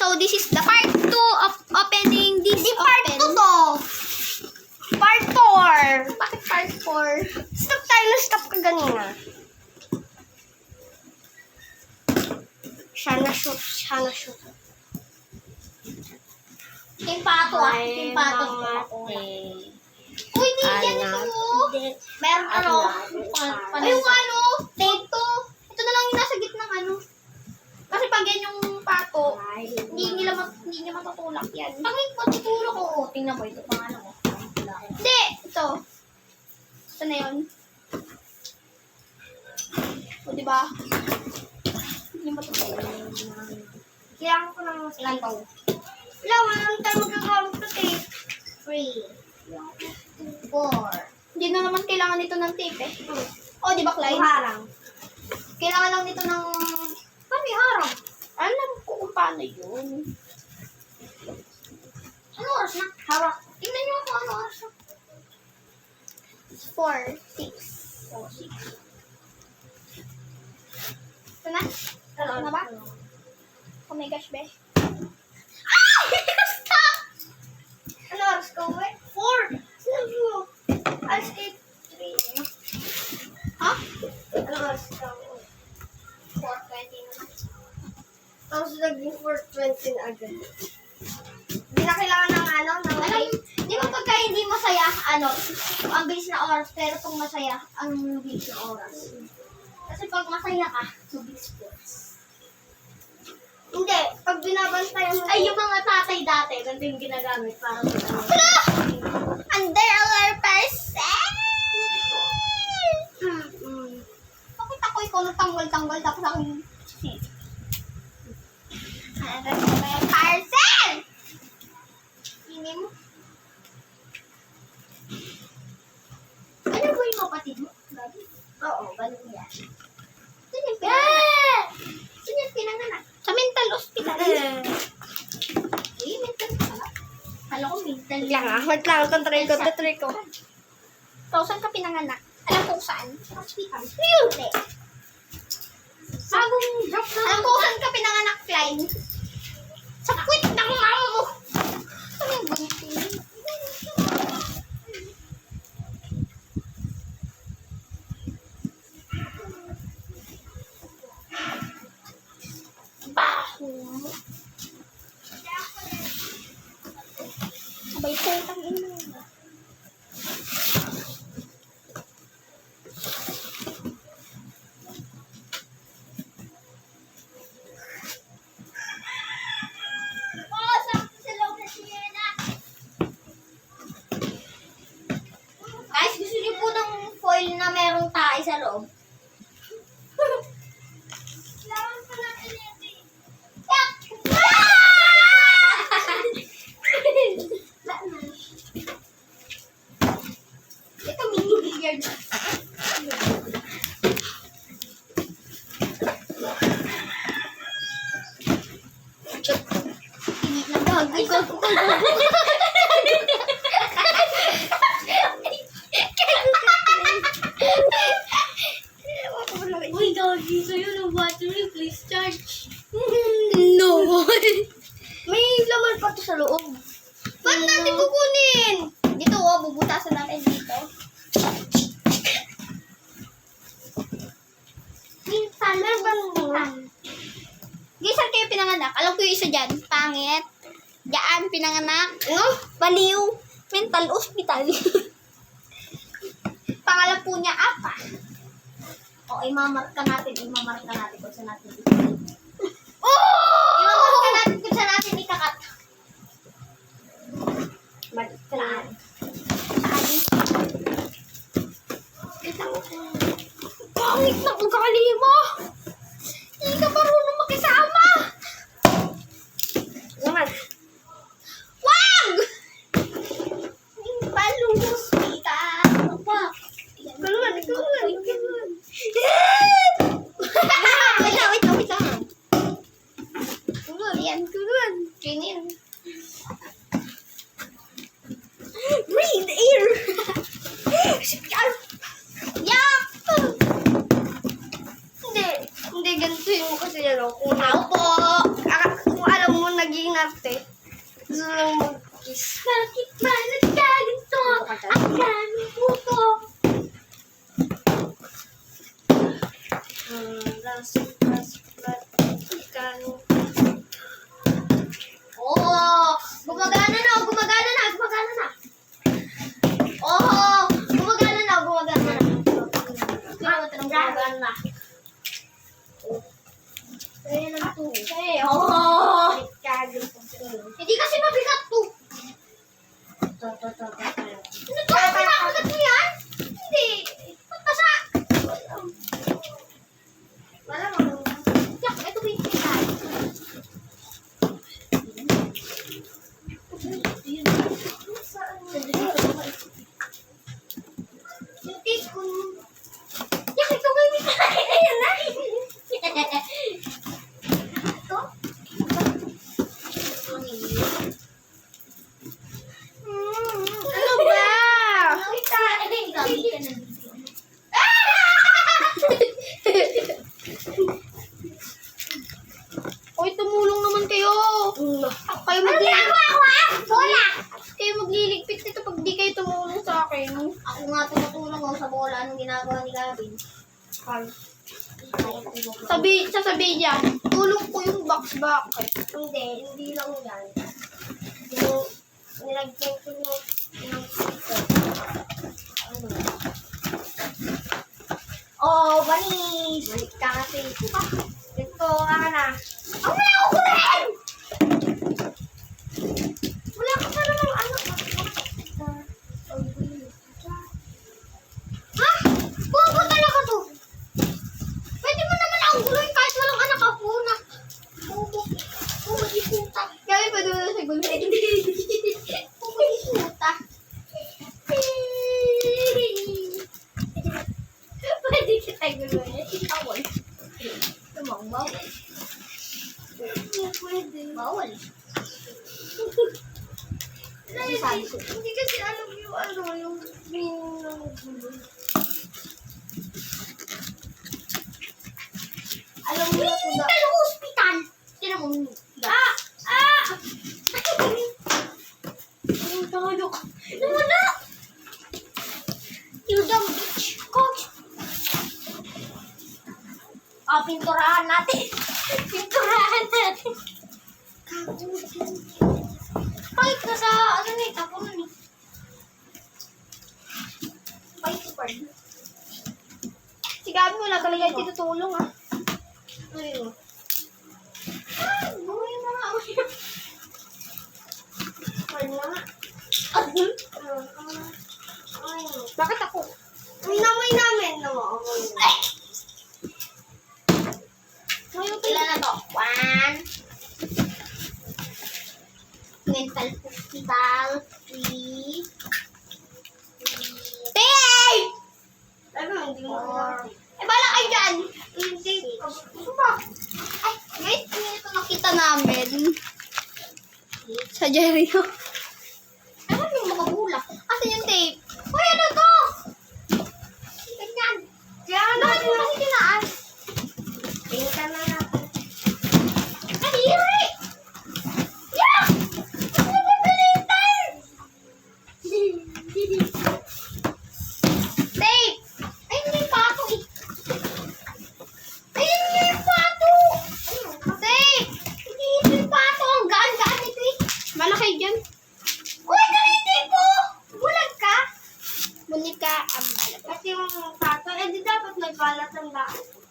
So, this is the part 2 of opening this Hindi part 2 to. Part 4. Bakit part 4? Stop tayo na stop ka ganina. Sana shoot. Yung pato Yung pato ko. Uy, di yan ito. Meron Ay, yung tape to. Ito na lang yung nasa gitna Kasi pag yan yung pato, hindi niya matutulak yan. Bakit matutulog ko? Oh, tingnan mo ito. Pangalan ko. Hindi, ito. Ito na yun. O, diba? Hindi matutulak. Kailangan ko ng ilan to. Wala, walang tayo magagamit ko tape. 3, 4. Hindi na naman kailangan nito ng tape O, di ba, Clyde? Harang. Kailangan lang nito ng... Kami harang. Alam ko kung paano yun. Ano oras na? Hawak. Tingnan nyo kung ano oras na. 4, 6. Oh, 6. Ito na? Ano na ba? Oh my gosh, be. Stop! Ano oras ko? 4. Sinabi mo. Alas 8:03. Ha? Ano oras ka? 4:20 na. Tapos naging 4:20 na agad. Hindi na kailangan ng ng Alam, di ba pagka hindi masaya, ang bilis na oras, pero pag masaya, ang bilis na oras. Kasi pag masaya ka, mabilis oras. Hindi. Pag binabantayan mo. Ay, yung mga tatay dati, ganito yung ginagamit para sa Under alert person! Bakit ako ikaw nagtanggol-tanggol tapos ako yung Parcel! Hindi mo. Ano ba yung kapatid mo? Oo, ganun yan. Saan yung pinanganak? Saan yung pinanganak? Sa mental hospital. Mental hospital. Kala ko mental. Wait lang. Tantry ko. So, saan ka pinanganak? Alam ko kung saan? Sa hospital. Yun! Bagong job na. Alam ko kung saan ka pinanganak, Klein. Sa kwit ng mama mo. Ano yung bunti? Baho mo. Sabay ko itang ino. Guys, gusto niyo po ng foil na merong tae sa loob? Lawan pa natin yan eh. Ito, mini billiard. Hindi lang bago ko. Uy, doggy, sa'yo ng battery, please charge. No. May laman pa to sa loob. Paano natin kukunin? Dito, bubutasan natin dito. Minsan, meron ba nung Saan kayo pinanganak? Alam ko yung isa dyan. Pangit. Diyan, pinanganak. Ano? Baliw. Mental hospital. Pangalan po niya, Apa. O, imamark ka natin kung saan natin ikakat. Imamark ka natin kung saan natin ikakat. Saan? Pangit na ugali mo! Hindi ka marunong makisama! Naman. Wag! Balong hospital. Wag. Kaluan. Wait lang. Kulun. Kinin. Breathe air. Yak! Hindi ganito yung kasi yan o. Tao po. Kung alam mo, inarte. Gusto lang mag-kiss. Bakit ba nagkaganto? Ang daming puto. Oh, gumagana na, gumagana na, gumagana na. Oh, gumagana na, gumagana na. Gumagana na. Kaya naman to. Oh. Hindi kasi mabigat to. Ano to? Pinakagat mo yan? Hindi. Pagpasa. Wala mo. Yak, ito ba yung pinay? Yung taste ko. Yak, ito ba yung pinay? Ayan na. Ito? Ano ba? Oy, tumulong naman kayo. Kayo Kayo magliligpit nito pag di kayo tumulong sa akin. Ako nga tumutulong ako sa bola. Anong ginagawa ni Gavin? Sasabihin niya, tulong ko yung box bucket. Hindi lang yan. Yung nilagyan ko ng sticker. Ano? Oh, banis! Balik ka kasi. Ito, na. Oh, wala ako kulen! Wala ka pa naman anak. Ha? Bobo talaga to. Pwede mo naman ang guloy kahit walang anak ako na. Bobo. Bobo di puta. Kaya pwede mo na sa guloy. Bobo di puta. Pwede kita guloy. Bawal. Tumang bawal. Pwede. Bawal. Hindi kasi alam yung green ng gulo. Alam mo na po ba? Mental hospital! Tira mo. Ang tayo ka. Lumala! You dumb bitch. Coach! Pinturahan natin. Pinturahan natin. Kahit na sa, ano na ito, ako nun eh. Kahit super. Si Gabi wala talaga yung tinutulong ah. Ayun. Gawin mo nga. Ayun nga. Ayun. Bakit ako? Ang namay namin. Amoy. Ilan na to? 1. Mental hospital. 3. Tay! Sabi mo, hindi mo Eh, bala kayo dyan. Hindi. Ano ba? Ay, guys, ito nakita namin. Sa Jericho. Ano yung mga bulak? Asan yung tape? Uy, ano to? Ganyan. Kaya Bakit mo kasi tinaas? Tingnan na natin. Kadiri! Yeah! Ano ba palitan? Tape! Ay, hindi yung pato eh. Ayun nga yung pato! Tape! Hindi ito yung pato. Ang gaan-gaan ito eh. Malaki dyan. Uy, naliti po! Bulag ka? Bunig ka. Kasi yung pato, di dapat may balat ang daan.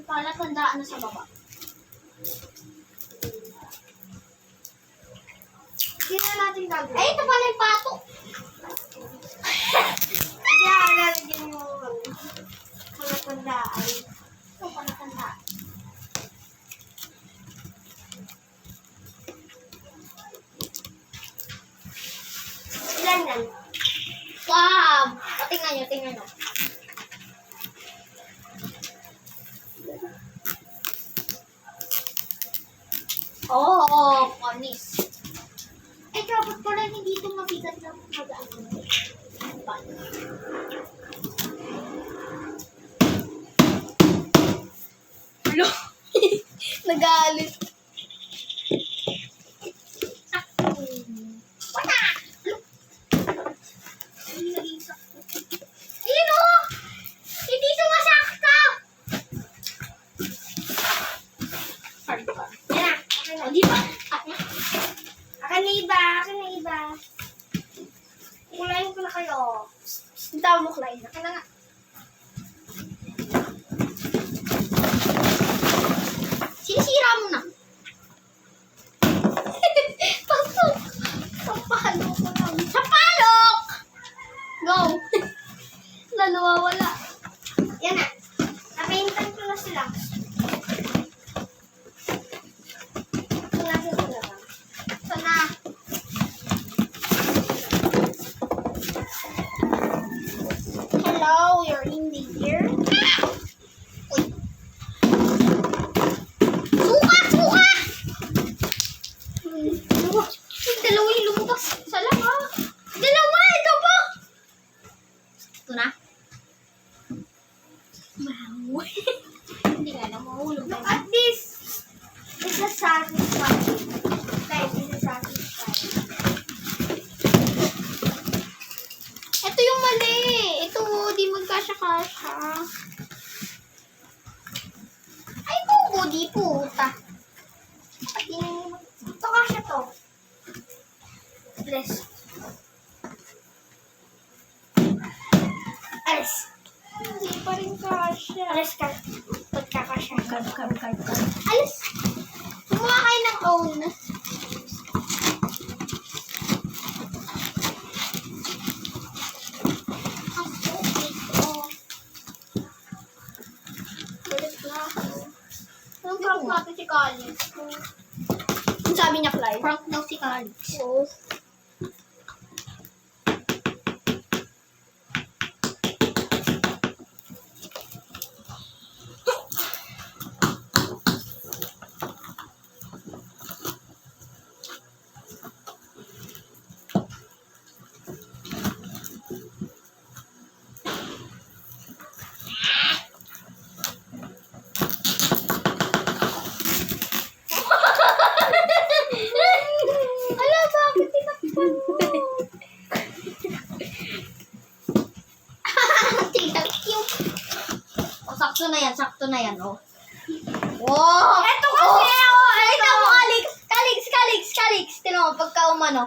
Pala tandaan na sa baba. Hindi na natin gagawin. Ay, ito pala yung pato. Kaya lalagyan yung palatandaan. Ito pala tandaan. Ilan yan? Wow! Tingnan nyo, tingnan nyo. Oh, panis. Eh, dapat pala hindi ito mabigat na mag-ano. Lo. Nagalit. Wala! Ayun o! Hindi sumasakta! Yan na. O, di ba? Akin na iba. Akin na iba. Kulayin ko na kayo. Ang tawag mo, Clyde. Akin na nga. Sinisira mo na. Pasok. Papalok ko lang. Sapalok! Go! Nawawala. Yan na. Nakaintan ko na sila. Nasa sila lang. Sana. Hello, you're in the ear. Uy. Suka! Suka! Dalawa yung lumabas sa lama. Dalawa! Ito po! Ito na. Wow. Hindi nga na mahulog. Look at this. This is satisfying. Guys, this is satisfying. Ito yung mali. Ito, di magkasya-kasya. Ay, bugo, di puta. Ito kasya to. Bless. Alis. Hindi pa rin kasya. Alis ka. Pagkakasya. Alis. Gumawa kayo ng own. Anong prank natin si Calix? Ang sabi niya, Clyde. Prank daw si Calix. Oo. Ala, bakit tinakpan mo? Tingnan cute. O, sakto na yan, oh. Wow! Eto kasi, oh, Ito eto. mo, Calix. Tingnan mo, pagka umano.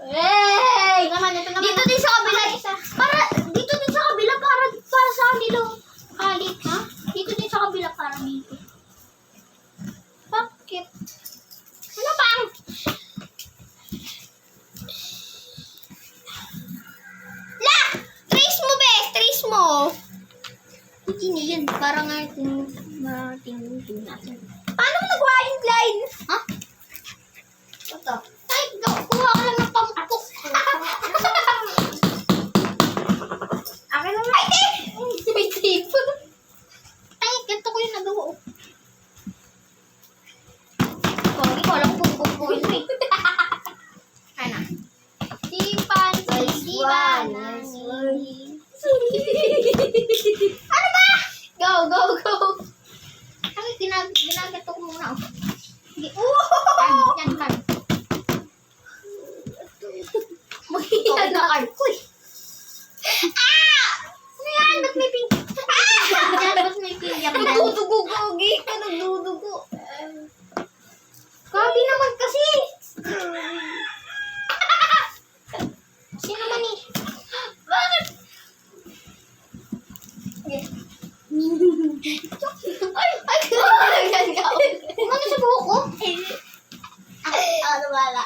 Hey! Dito din sa kabila. Dito din sa kabila para sa kanila. Calix. Ha? Dito din sa kabila para dito. Bakit? Ano bang? La! Trace mo, be! Trace mo! Hindi na yan. Parang nga matingin natin. Paano mo nagawa yung line? Ha? Ito. Ay, kuha ka lang ng pampok. Akin na nga. Ay, di! May tape. Ay, ganito ko yung nagawa. Oh. Sorry, wala ko bubog yun eh. Ano? Sipan, Nice sipan. one, nice Ano ba? Go. Ay, ginagato ko muna. Oh. Sige. Yan. Maghihiyan na card ko eh. Ah! Ano yan? Ba't may pink? Ah! Yan, ba't may pink? Nagdudugo, Gogi. Ka nagdudugo. Gabi naman kasi. Sino man eh? Bakit? Ay! Ano sa buhok ko? Ano wala?